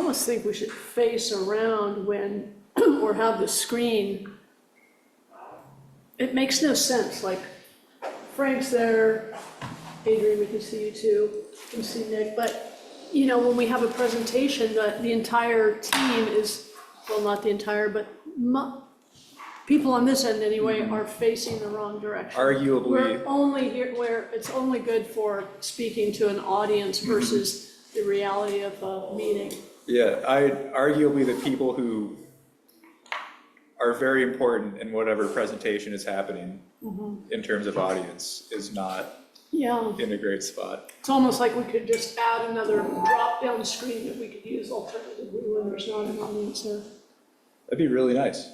almost think we should face around when, or have the screen. It makes no sense, like Frank's there, Adrian, we can see you too, we can see Nick, but you know, when we have a presentation, the entire team is, well, not the entire, but people on this end anyway are facing the wrong direction. Arguably. We're only here where it's only good for speaking to an audience versus the reality of a meeting. Yeah, arguably the people who are very important in whatever presentation is happening in terms of audience is not in a great spot. It's almost like we could just add another drop-down screen that we could use alternatively when there's not an audience there. That'd be really nice.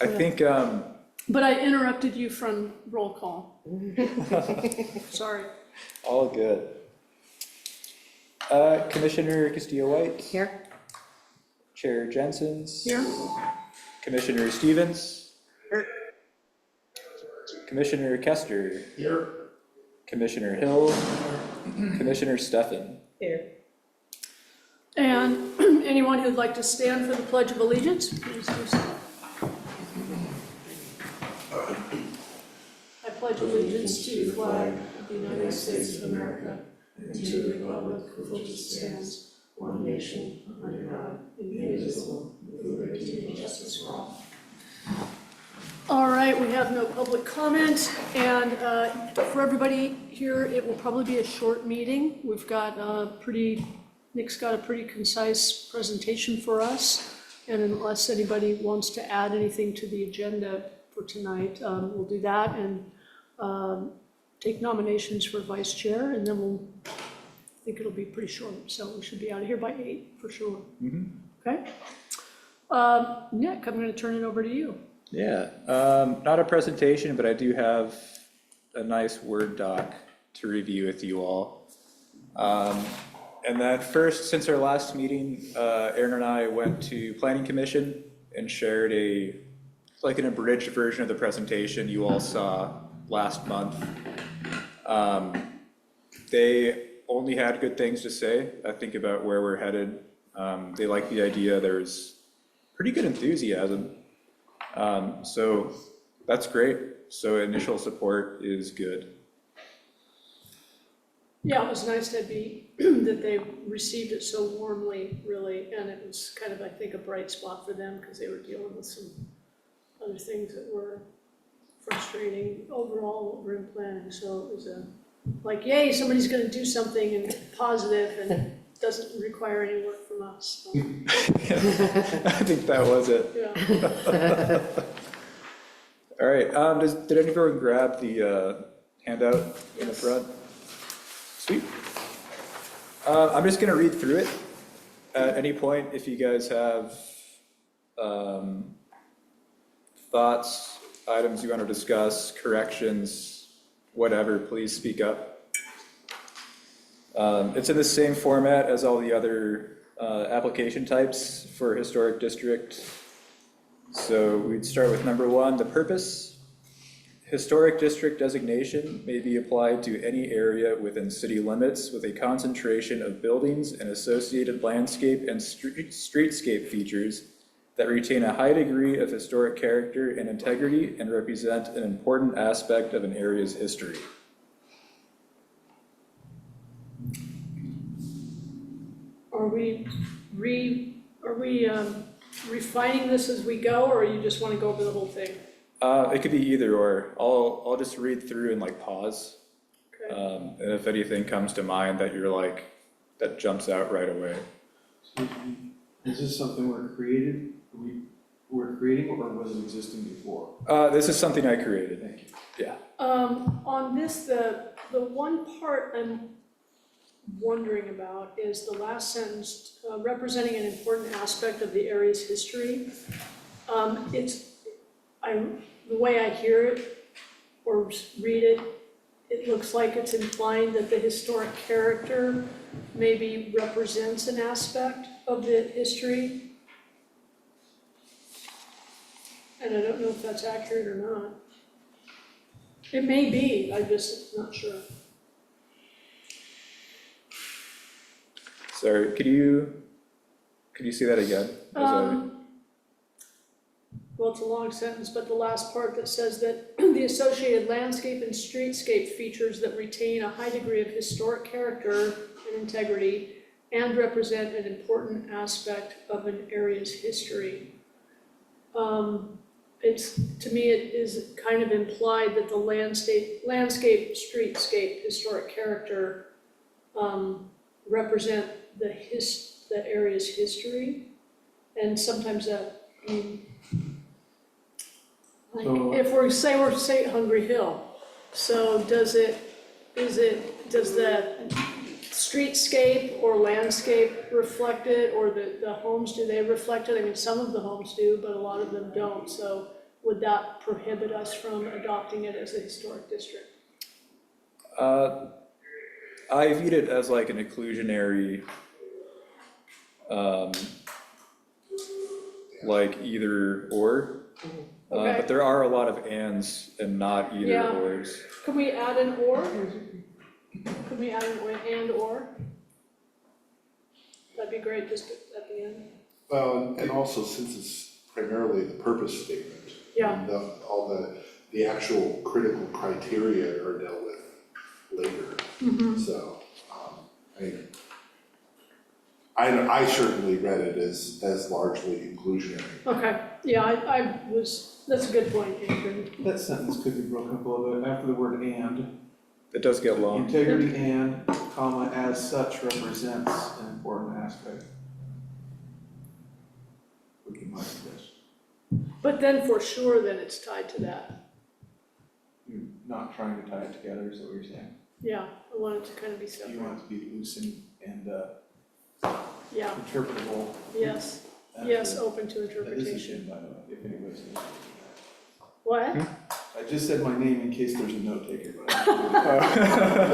I think. But I interrupted you from roll call. Sorry. All good. Commissioner Castillo-White. Here. Chair Jensen's. Here. Commissioner Stevens. Here. Commissioner Kester. Here. Commissioner Hill. Commissioner Steffen. Here. And anyone who'd like to stand for the Pledge of Allegiance, please do so. I pledge allegiance to the flag of the United States of America and to the republic for which it stands, one nation, under God, indivisible, with liberty and justice for all. All right, we have no public comment, and for everybody here, it will probably be a short meeting. We've got Nick's got a pretty concise presentation for us, and unless anybody wants to add anything to the agenda for tonight, we'll do that and take nominations for vice chair, and then I think it'll be pretty short, so we should be out of here by 8 for sure. Okay? Nick, I'm going to turn it over to you. Yeah, not a presentation, but I do have a nice Word doc to review with you all. And then first, since our last meeting, Aaron and I went to Planning Commission and shared an abridged version of the presentation you all saw last month. They only had good things to say, I think, about where we're headed. They liked the idea. There's pretty good enthusiasm. So that's great. So initial support is good. Yeah, it was nice to be, that they received it so warmly, really, and it was kind of, I think, a bright spot for them because they were dealing with some other things that were frustrating overall what we're in planning. So it was like, yay, somebody's going to do something and positive and doesn't require any work from us. So. I think that was it. Yeah. All right, did anyone grab the handout in the front? Sweet. I'm just gonna read through it. At any point, if you guys have thoughts, items you want to discuss, corrections, whatever, please speak up. It's in the same format as all the other application types for historic district. So we'd start with number 1, the purpose. Historic district designation may be applied to any area within city limits with a concentration of buildings and associated landscape and streetscape features that retain a high degree of historic character and integrity and represent an important aspect of an area's history. Are we refining this as we go, or you just want to go over the whole thing? It could be either or. I'll just read through and like pause. Okay. And if anything comes to mind that you're like, that jumps out right away. So is this something we're creating, or was it existing before? This is something I created. Thank you. Yeah. On this, the one part I'm wondering about is the last sentence, representing an important aspect of the area's history. The way I hear it or read it, it looks like it's implying that the historic character maybe represents an aspect of the history. And I don't know if that's accurate or not. It may be, I'm just not sure. Sorry, could you Could you see that again? Well, it's a long sentence, but the last part that says that the associated landscape and streetscape features that retain a high degree of historic character and integrity and represent an important aspect of an area's history. To me, it is kind of implied that the landscape, streetscape, historic character represent the area's history, and sometimes that, I mean, like, So- if we're say Hungry Hill, so does the streetscape or landscape reflect it, or the homes, do they reflect it? I mean, some of the homes do, but a lot of them don't, so would that prohibit us from adopting it as a historic district? I viewed it as like an inclusionary, like either or. Okay. But there are a lot of ands and not either Yeah. ors. Could we add an or? Could we add an and or? That'd be great, just at the end. Well, and also since it's primarily the purpose statement. Yeah. And all the actual critical criteria are dealt with later. So, I certainly read it as largely inclusionary. Okay, yeah, that's a good point, Andrew. That sentence could be broken up a little bit after the word and. It does get long. Integrity and, comma, as such represents an important aspect. Would be my suggestion. But then for sure, then it's tied to that. You're not trying to tie it together, is that what you're saying? Yeah, I want it to kind of be You separate. want it to be loose and Yeah, interpretable. yes, That's yes, it. open to That is a interpretation. shame, by the way, if anybody's listening. What? I just said my name in case there's a note taker, but I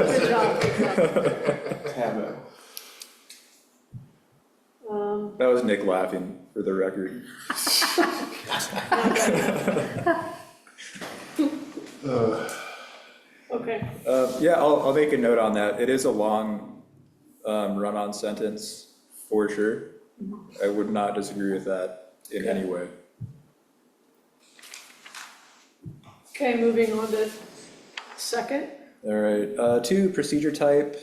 Good job, good job. have it. That was Nick laughing, for the record. Okay, Yeah, I'll make a note on that. It is a long run-on sentence, for sure. I would not disagree with that in any way. okay, moving on to second. All right, 2, procedure type.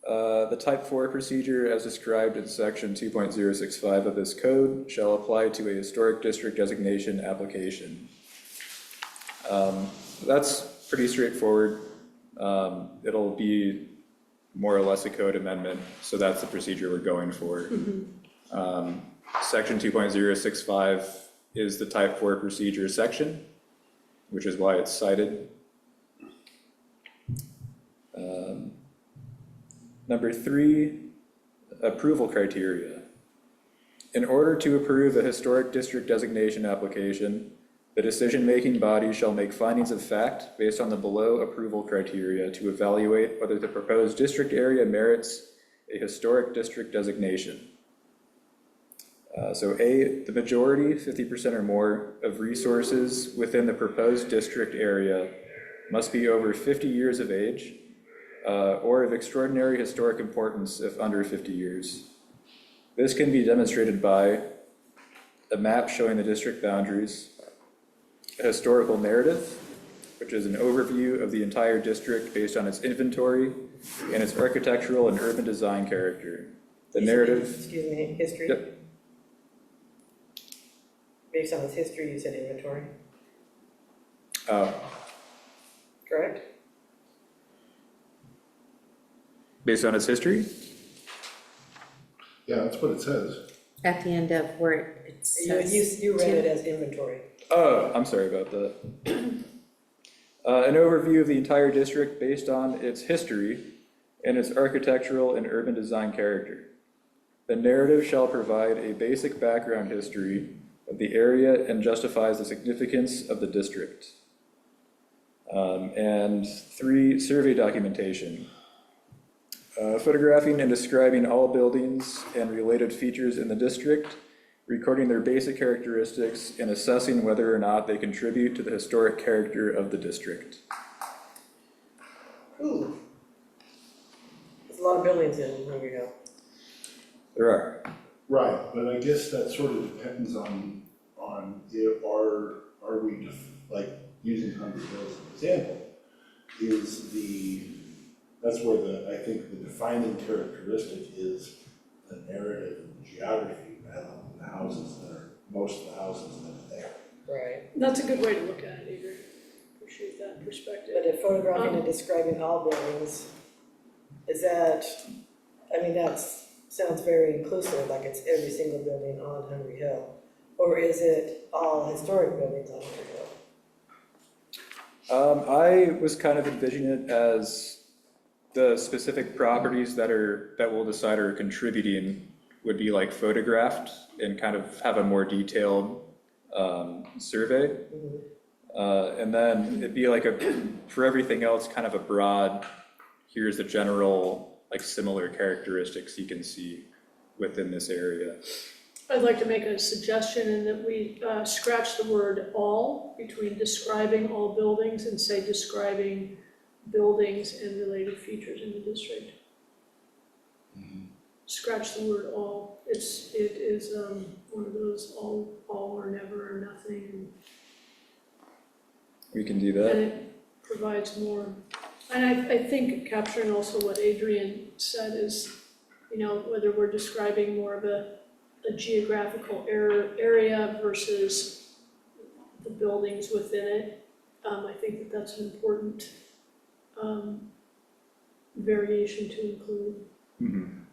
The type 4 procedure as described in section 2.065 of this code shall apply to a historic district designation application. That's pretty straightforward. It'll be more or less a code amendment, so that's the procedure we're going for. Section 2.065 is the type 4 procedure section, which is why it's cited. Number 3, approval criteria. In order to approve a historic district designation application, the decision-making body shall make findings of fact based on the below approval criteria to evaluate whether the proposed district area merits a historic district designation. So A, the majority, 50% or more, of resources within the proposed district area must be over 50 years of age, or of extraordinary historic importance if under 50 years. This can be demonstrated by a map showing the district boundaries, a historical narrative, which is an overview of the entire district based on its inventory and its architectural and urban design character. The narrative. Excuse me, history? Yep. Based on its history, you said inventory, Oh, correct? based on its history? Yeah, that's what it says. At the end of where it says. You read it as inventory. Oh, I'm sorry about that. An overview of the entire district based on its history and its architectural and urban design character. The narrative shall provide a basic background history of the area and justifies the significance of the district. And 3, survey documentation. Photographing and describing all buildings and related features in the district, recording their basic characteristics, and assessing whether or not they contribute to the historic character of the district. Ooh. There's a lot of buildings in Hungry Hill. There are. Right, but I guess that sort of depends on if are we like using Hungry Hill as an example, that's where I think the defining characteristic is the narrative and the geography rather than the houses most of the houses that are there. Right. That's a good way to look at it, Adrian. Appreciate that perspective. But if photographing and describing all buildings, is that, I mean, sounds very inclusive, like it's every single building on Hungry Hill. Or is it all historic buildings on Hungry Hill? I was kind of envisioning it as the specific properties that we'll decide are contributing would be like photographed and kind of have a more detailed survey. And then it'd be like for everything else, kind of a broad, here's the general, like similar characteristics you can see within this area. I'd like to make a suggestion in that we scratch the word all between describing all buildings and say describing buildings and related features in the district. Scratch the word all. It is one of those all or never or nothing. We can do And that. it provides more. And I think capturing also what Adrian said is, whether we're describing more of a geographical area versus the buildings within it. I think that that's an important variation to include. And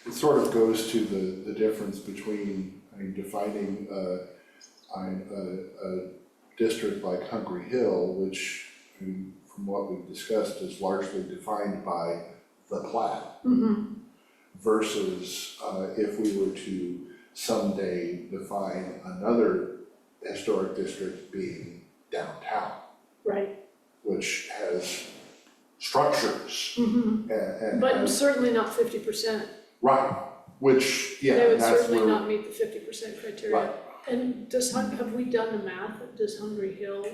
it sort of goes to the difference between, defining a district like Hungry Hill, which, from what we've discussed, is largely defined by the plat, versus if we were to someday define another historic district being downtown, Right. which has structures and But has, certainly not 50%. right, which, yeah, They would that's certainly where, not meet the 50% criteria. right. And have we done the math? Does Hungry Hill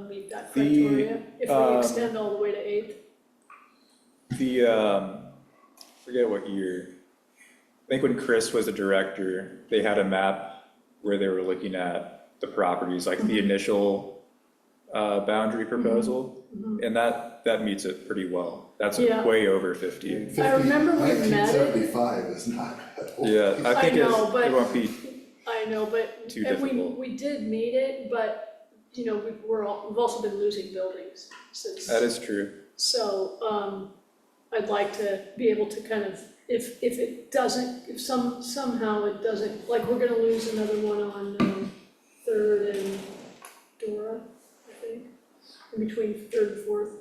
meet that The, criteria? If we extend all the way to 8th? Forget what year. I think when Chris was a director, they had a map where they were looking at the properties, like the initial boundary proposal, and that meets it pretty well. That's Yeah. way over 50. I remember we met it. 1975 is not that old. Yeah, I think I know, but- it won't be. I know, but, Too and difficult. we did meet it, but, we've also been losing buildings since. That is true. So, I'd like to be able to kind of, if it doesn't, if somehow it doesn't, like, we're gonna lose another one on, 3rd and Dora, I think, in between 3rd and 4th.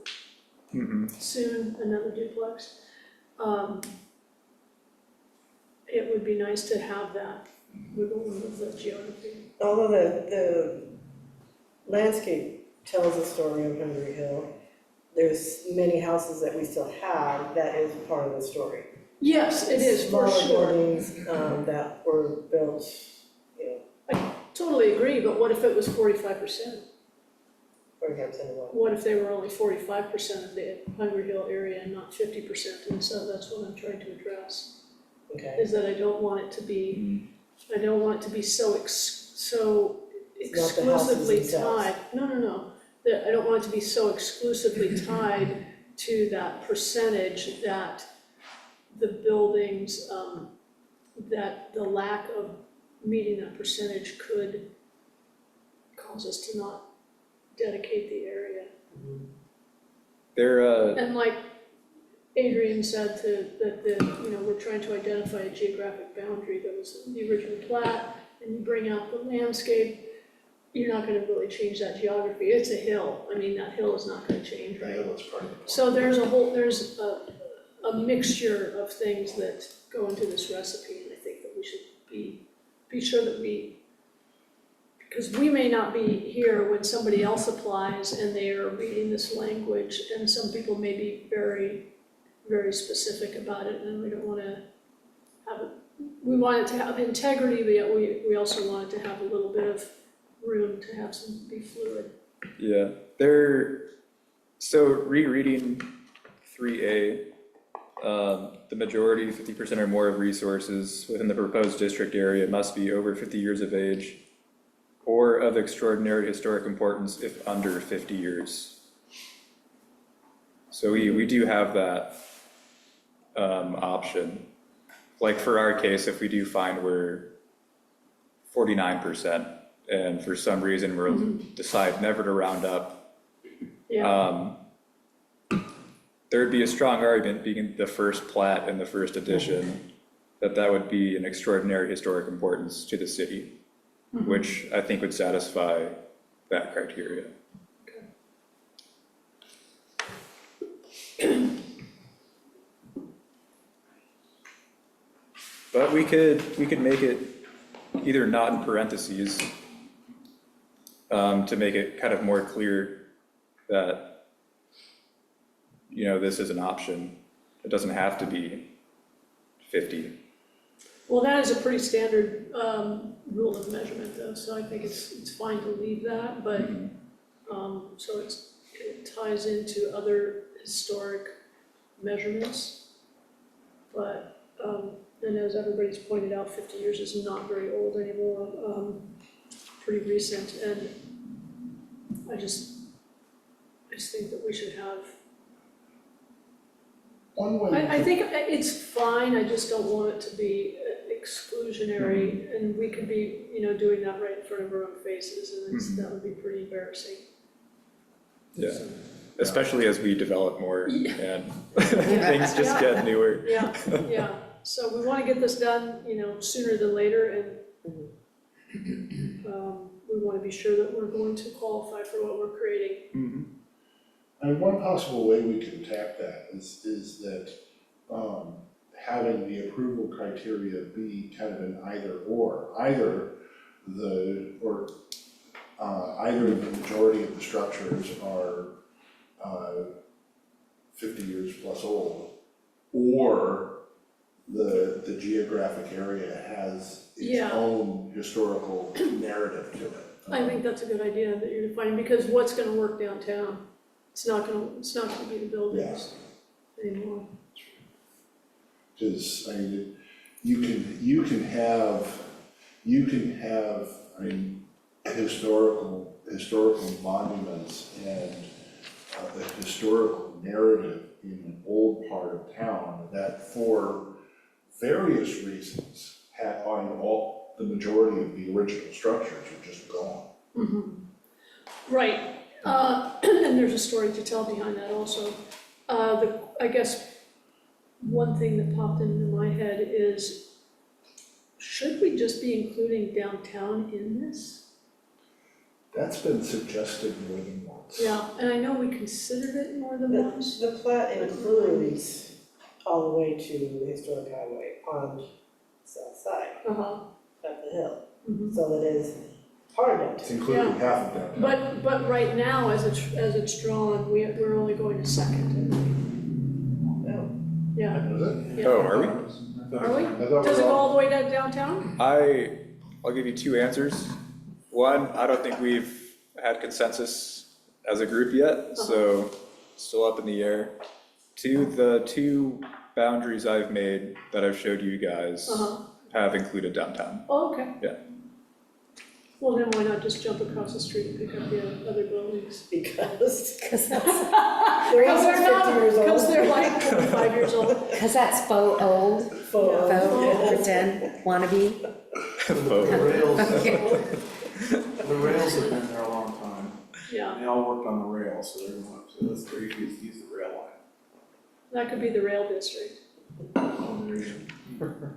Soon, another duplex. It would be nice to have that wiggle room of the geography. Although the landscape tells a story of Hungry Hill, there's many houses that we still have that is part of the story. Yes, it is, for Smaller sure. buildings that were built, Totally agree, but what if it was 45%? 45% of what? What if they were only 45% of the Hungry Hill area and not 50%? And so that's what I'm trying to address, Okay. is that I don't want it to be, so Not the houses exclusively themselves. tied. No. That I don't want it to be so exclusively tied to that percentage that the buildings, that the lack of meeting that percentage could cause us to not dedicate the area. And like Adrian said, we're trying to identify a geographic boundary that was in the original plat, and you bring out the landscape, you're not gonna really change that geography. It's a hill. I mean, that hill is not gonna change, right? Yeah, that's part of the point. So there's a mixture of things that go into this recipe, and I think that we should be sure that because we may not be here when somebody else applies and they are reading this language, and some people may be very, very specific about it, and we don't wanna we want it to have integrity, but yet we also want it to have a little bit of room to have be fluid. Yeah, so rereading 3A, the majority, 50% or more of resources within the proposed district area must be over 50 years of age or of extraordinary historic importance if under 50 years. So we do have that option. Like for our case, if we do find we're 49% and for some reason we'll decide never to round up, Yeah, there'd be a strong argument being the first plat in the first edition that would be an extraordinary historic importance to the city, which I think would satisfy that criteria. But we could make it either not in parentheses, to make it kind of more clear that, you know, this is an option. It doesn't have to be 50. well, that is a pretty standard rule of measurement though, so I think it's fine to leave that, but, so it ties into other historic measurements. But, and as everybody's pointed out, 50 years is not very old anymore, pretty recent, and I just think that we should have, One way. I think it's fine, I just don't want it to be exclusionary, and we could be, you know, doing that right in front of our own faces, and that would be pretty embarrassing. Yeah, So, especially as we develop more Yeah. and things just get newer. yeah, yeah, so we wanna get this done, you know, sooner than later, and we wanna be sure that we're going to qualify for what we're creating. And one possible way we can attack that is that, having the approval criteria be kind of an either or. Either the majority of the structures are 50 years plus old, or the geographic area has its Yeah. own historical narrative to it. I think that's a good idea that you're defining, because what's gonna work downtown? It's not gonna be the buildings anymore. Because, I mean, you can have, I mean, historical monuments and a historical narrative in an old part of town that for various reasons the majority of the original structures are just gone. Right, and there's a story to tell behind that also. I guess one thing that popped into my head is, should we just be including downtown in this? That's been suggested more than once. Yeah, and I know we considered it more than once. The plat includes all the way to the historic highway on the south side Uh-huh. of the hill. Mhm. So it is part of It's it. including Yeah. half of downtown. But right now, as it's drawn, we're only going to second. No. Yeah, Is it? yeah. Oh, are we? Are we? I thought Does it we go all- all the way to downtown? I'll give you two answers. One, I don't think we've had consensus as a group yet, so still up in the air. Two, the two boundaries I've made that I've showed you guys have included downtown. Oh, okay. Yeah. Well, then why not just jump across the street and pick up the other buildings? Because Because they're Because they're almost 50 years old. Because they're like 25 years old. that's faux old, Faux. faux, pretend, wannabe. The rails have been there a long time. Yeah, They all worked on the rails, so they're going to, that's where you could use the rail line. that could be the rail district.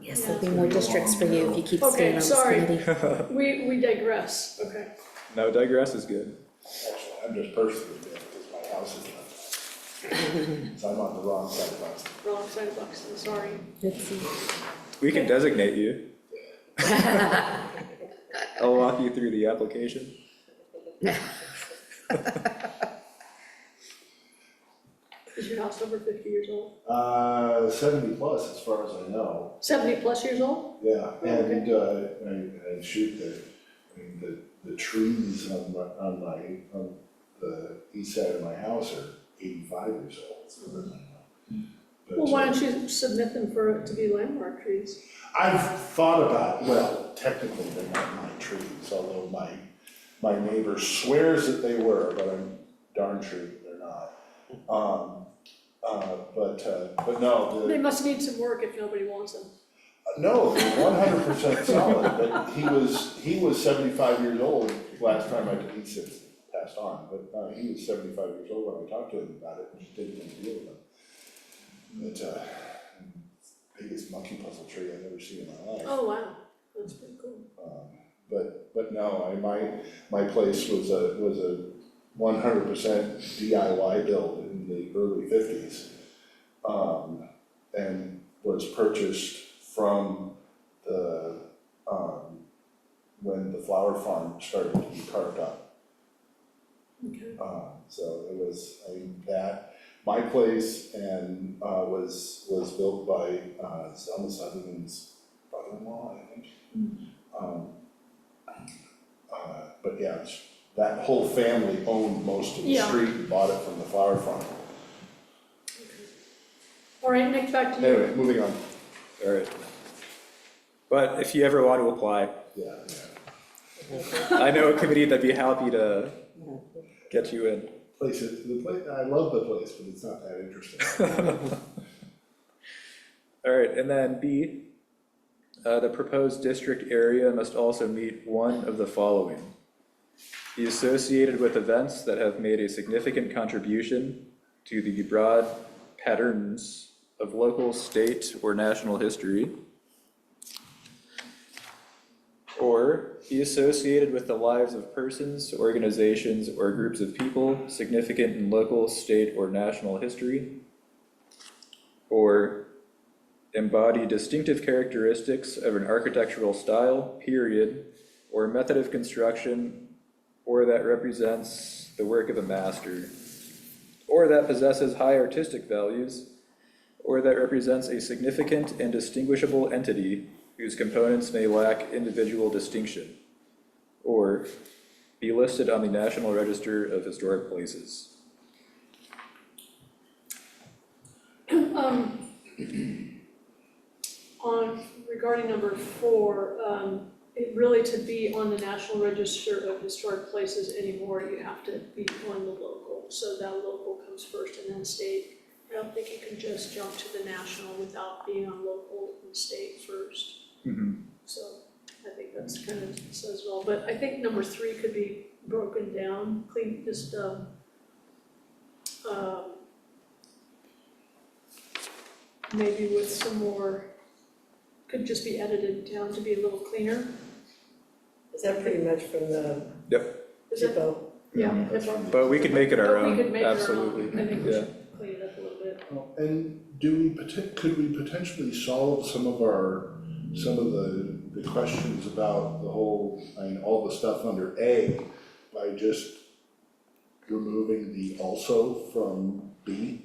Yes, there'll be more districts for you if you keep Okay, staying on this sorry. committee. We digress, okay. No, digress is good. Actually, I'm just personally there because my house is not. So I'm on the wrong side of Boston. Wrong side of Buxton, sorry. Oopsie. We can designate you. I'll walk you through the application. Is your house over 50 years old? 70 plus as far as I know, 70 plus years old? yeah, Oh, and I shoot the trees on the east side of my house are 85 years old, so then I know. But, Well, why don't you submit them for it to be landmark trees? I've thought about, well, technically they're not my trees, although my neighbor swears that they were, but I'm darn sure that they're not. But no, They must need some work if nobody wants them. no, they're 100% solid, but he was 75 years old last time he's since passed on, but he was 75 years old when I talked to him about it, and he didn't want to deal with them. But, biggest monkey puzzle tree I've ever seen in my life. Oh, wow, that's pretty cool. But no, my place was a 100% DIY build in the early 50s. And was purchased from the, when the flower farm started to be carved up. Okay. So it was, my place and, was built by, Selma Sutherland's brother-in-law, I think. But yeah, that whole family owned most of the Yeah. street and bought it from the flower farm. All right, Nick, back to you. Anyway, moving on. All right. But if you ever want to apply, Yeah. I know a committee that'd be happy to get you in. I love the place, but it's not that interesting. All right, and then B, the proposed district area must also meet one of the following. Be associated with events that have made a significant contribution to the broad patterns of local, state, or national history. Or be associated with the lives of persons, organizations, or groups of people significant in local, state, or national history. Or embody distinctive characteristics of an architectural style, period, or method of construction, or that represents the work of a master, or that possesses high artistic values, or that represents a significant and distinguishable entity whose components may lack individual distinction, or be listed on the National Register of Historic Places. Regarding number 4, it really to be on the National Register of Historic Places anymore, you have to be on the local. So that local comes first and then state. I don't think you can just jump to the national without being on local and state first. So I think that's kind of says well, but I think number 3 could be broken down, just maybe with some more, could just be edited down to be a little cleaner. Is that pretty much from the Yep, Is it? Hippo? Yeah. but we could make it our But we own, could make it our own. absolutely, I think we yeah. should clean it up a little bit. And could we potentially solve some of the questions about the whole, all the stuff under A by just removing the also from B?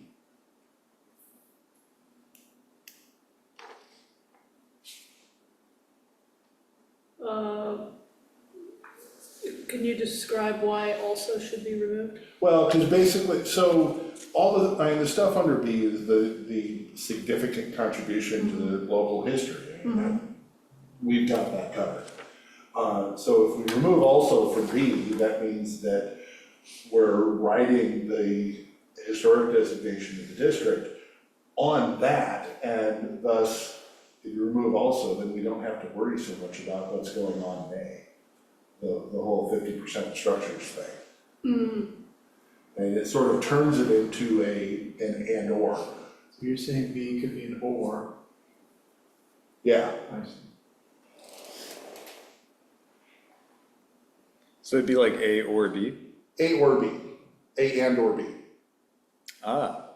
Can you describe why also should be removed? Well, because basically, so the stuff under B is the significant contribution to the local history. We've got that covered. So if we remove also from B, that means that we're writing the historic designation of the district on that, and thus, if you remove also, then we don't have to worry so much about what's going on in A. The whole 50% structures thing. And it sort of turns it into an and or. So you're saying B could be an or, Yeah, I see. So it'd be like A or B? A or B, A and or B. Ah.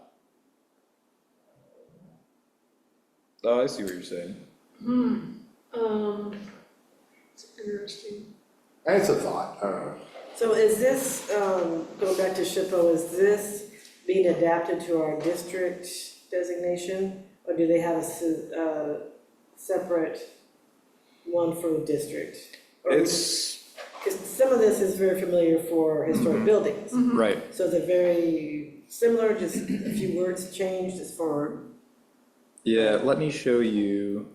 Oh, I see what you're saying. It's interesting. And it's a thought, I don't know. So is this, going back to SHPO, is this being adapted to our district designation? Or do they have a separate one for the district? It's, Because some of this is very familiar for historic buildings. right, So they're very similar, just a few words changed as for Yeah, let me show you.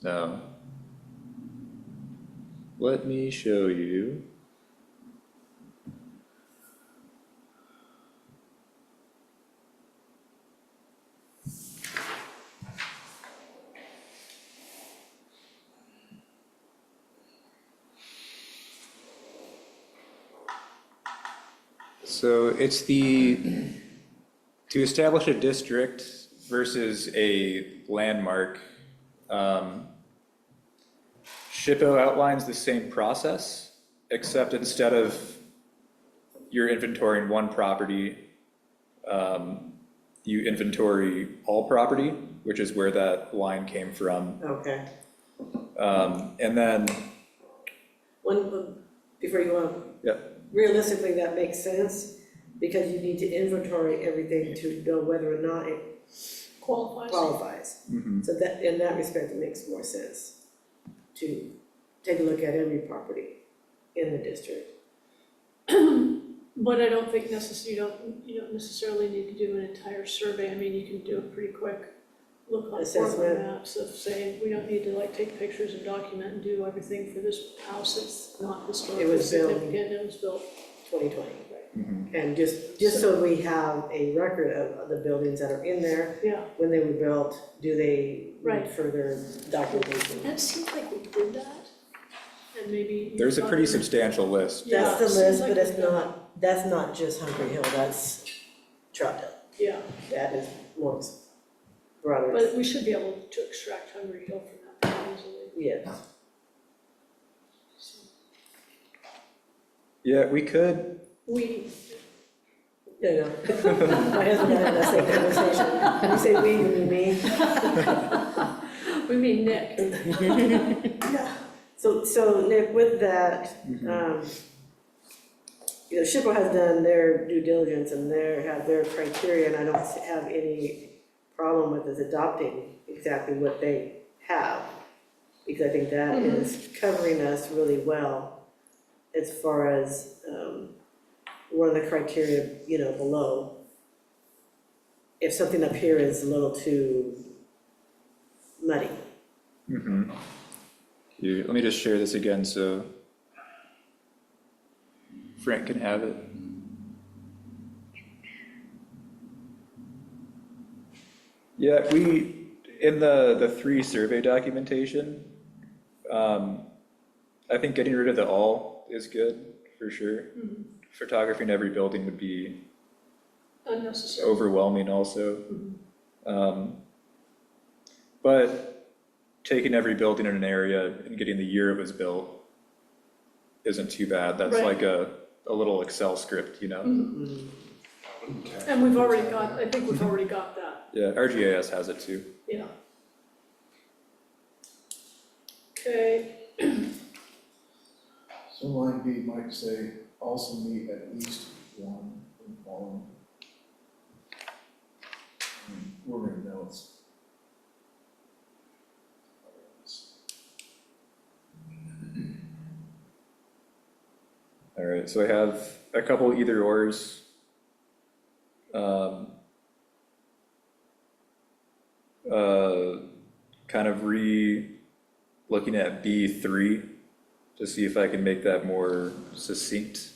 No. Let me show you. So it's to establish a district versus a landmark. SHPO outlines the same process, except instead of your inventorying one property, you inventory all property, which is where that line came from. Okay. And then, Before you go on. yeah, Realistically, that makes sense, because you need to inventory everything to know whether or not it qualifies. mhm. So that, in that respect, it makes more sense to take a look at every property in the district. But I don't think you don't necessarily need to do an entire survey. I mean, you can do a pretty quick look on Assessment. Portland maps of saying, we don't need to like take pictures and document and do everything for this house that's not historically built- significant. It was built. 2020. Mhm. And just so we have a record of the buildings that are in there, Yeah, when they were built, do they Right. need further documentation? and it seems like we did that, and maybe. There's a pretty substantial list. Yeah, That's the it seems list, like but it's we've done that's not just Hungry Hill, that's Troutdale. Yeah, That is more broader. but we should be able to extract Hungry Hill from that pretty easily. Yes. So, Yeah, we could, Yeah, no. My husband and I had that same conversation. When you say we, you mean me? We mean Nick. So Nick, with that, SHPO has done their due diligence and have their criteria, and I don't have any problem with us adopting exactly what they have, because I think that is covering us really well as far as, one of the criteria, below. If something up here is a little too muddy. mhm. Here, let me just share this again so Frank can have it. Yeah, in the 3 survey documentation, I think getting rid of the all is good, for sure. Photography in every building would be Unnecessary. overwhelming also. But taking every building in an area and getting the year it was built isn't too bad. That's Right. like a little Excel script, And we've already got, I think we've already got that, Yeah, RGAS has it too. yeah. Okay, So line B might say, also meet at least one of the following. We're gonna know it's. All right, so I have a couple either ors. Kind of looking at B3 to see if I can make that more succinct.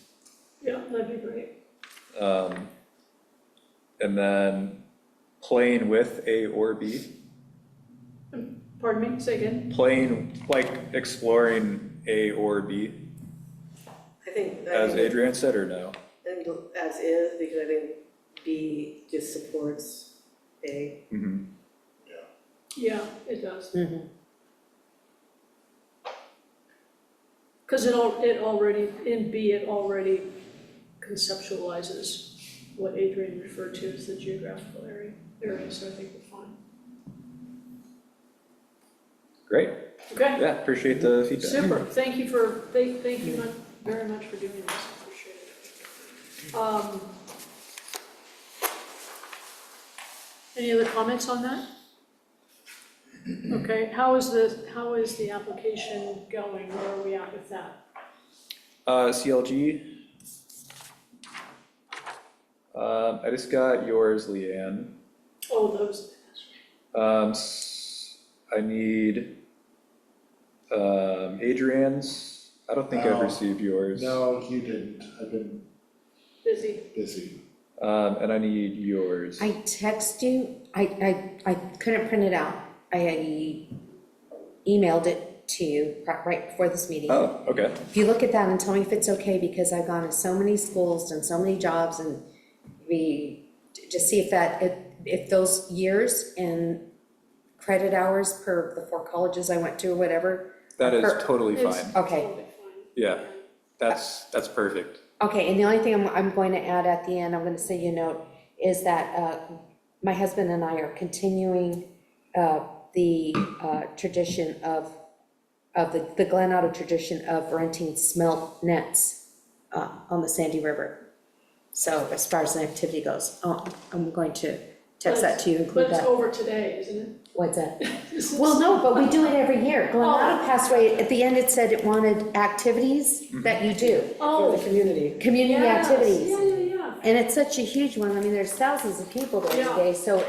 yeah, that'd be great. And then playing with A or B, Pardon me, say again? playing, like exploring A or B, I think Adrian said, or no? as is, because I think B just supports A. Mhm. Yeah, it does. Mhm. Because it already, in B, it already conceptualizes what Adrian referred to as the geographical area, so I think we're fine. Great, Okay, yeah, appreciate the feedback. super, thank you very much for doing this, appreciate it. Any other comments on that? Okay, how is the application going, where are we at with that? CLG, I just got yours, Leanne. Oh, those, I need, Adrian's. I don't think I've No. received yours. No, you didn't, I've been busy. busy. And I need yours. I text you, I couldn't print it out. I emailed it to you right before this meeting. Oh, okay. If you look at that and tell me if it's okay, because I've gone to so many schools and so many jobs, and we just see if those years and credit hours per the 4 colleges I went to or whatever. That is per- totally It's fine. Okay. totally fine. Yeah. That's perfect. Okay, and the only thing I'm going to add at the end, I'm gonna send you a note, is that my husband and I are continuing the tradition of the Glen Auto tradition of renting smelt nets on the Sandy River. So as far as the activity goes, I'm going to text that to you, But include it's that. over today, isn't it? What's that? Well, no, but we do it every year. Glen Auto passed away, at the end it said it wanted activities that you do, For Oh, the community. community yes, activities. yeah. And it's such a huge one, I mean, there's thousands of people there Yeah. today, so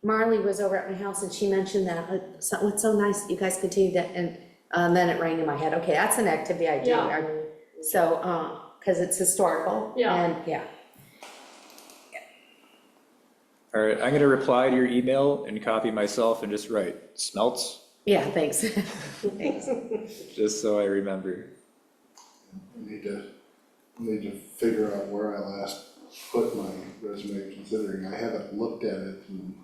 Marley was over at my house and she mentioned that, it's so nice that you guys continue that, and then it rang in my head, okay, that's an activity I do. Yeah. So, cause it's historical. Yeah. And, yeah, All right, I'm gonna reply to your email and copy myself and just write smelts, yeah, thanks. Thanks. just so I remember. Need to figure out where I last put my resume, considering I haven't looked at it in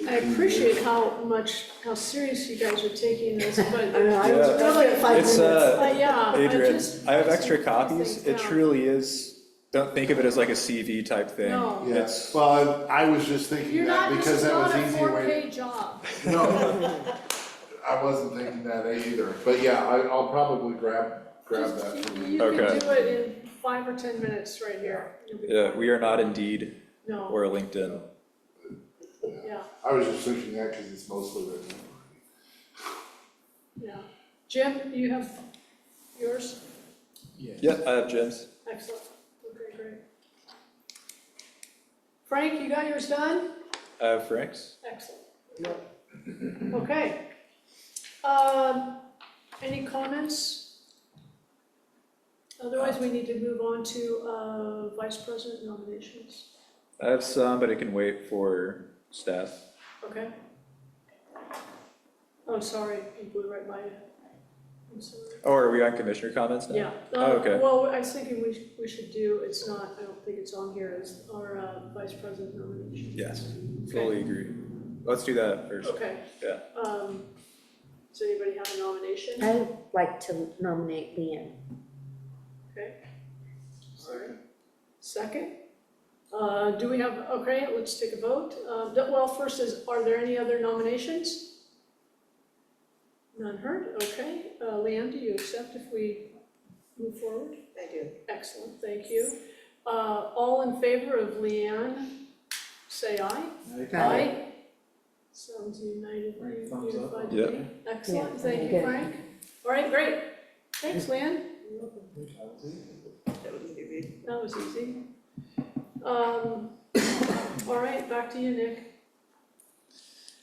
I 18 appreciate years. how serious you guys are taking this, but. I know, I was Yeah. really at 5 It's, minutes. Yeah. Adrian, just- I have just extra these copies. things It down. truly is, don't think of it as like a CV type thing. No. Yeah, It's, well, I was just thinking You're that not, this because is that was not a easier way. 4K job. No, I wasn't thinking that either, but yeah, I'll probably grab that from you. You can Okay. do it in 5 or 10 minutes right here. You'll be yeah, fine. we are not Indeed No, or LinkedIn. yeah, I was just thinking that because it's mostly written. yeah. Jim, you have yours? Yeah, I have Jim's. Excellent, okay, great. Frank, you got yours done? I have Frank's. Excellent. Okay. Any comments? Otherwise, we need to move on to vice president nominations, I have some, but it can wait for staff. okay? Oh, sorry, you blew right by it. I'm sorry. Oh, are we on commissioner comments now? Yeah. Oh, okay. Well, I was thinking we should do, it's not, I don't think it's on here, is our vice president nomination. Yes, fully agree. Let's do that first. Okay. Yeah. Does anybody have a nomination? I'd like to nominate Leanne. Okay. Sorry. Second? Do we have, okay, let's take a vote. Well, first is, are there any other nominations? None heard, okay. Leanne, do you accept if we move forward? I do. Excellent, thank you. All in favor of Leanne, say aye. Aye. Sounds united, Right, thumbs up. unified to Yep. me. Excellent, Yeah, thank you, good. Frank. All right, great. Thanks, Leanne. That was easy. That was easy. All right, back to you, Nick.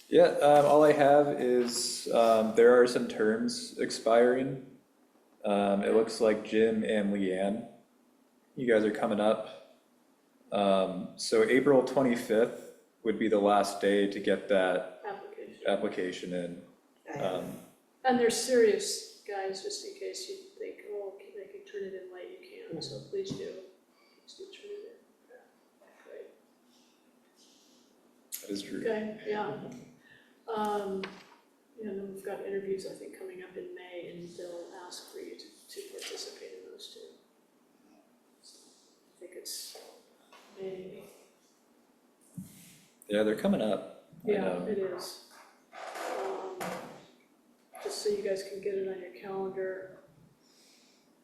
Yeah, all I have is, there are some terms expiring. It looks like Jim and Leanne, you guys are coming up. So April 25th would be the last day to get that application in. And they're serious, guys, just in case you think, oh, they can turn it in late, you can, so please do. Please do turn it in. Great. That is true. Okay, yeah. Yeah, and then we've got interviews, I think, coming up in May, and they'll ask for you to participate in those too. So, I think it's May, Yeah, they're coming up. I yeah, know. it is. Just so you guys can get it on your calendar,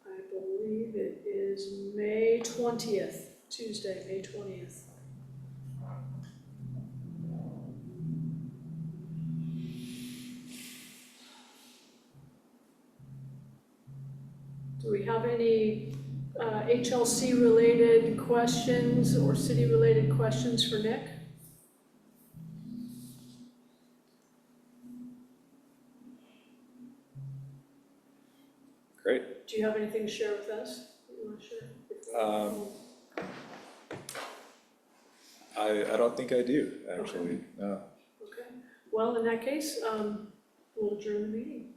I believe it is May 20th, Tuesday, May 20th. Do we have any HLC-related questions or city-related questions for Nick? Great. Do you have anything to share with us that you want to share? I don't think I do, actually, no. Okay, well, in that case, we'll adjourn the meeting.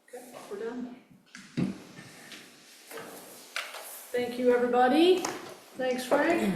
Okay, we're done. Thank you, everybody. Thanks, Frank.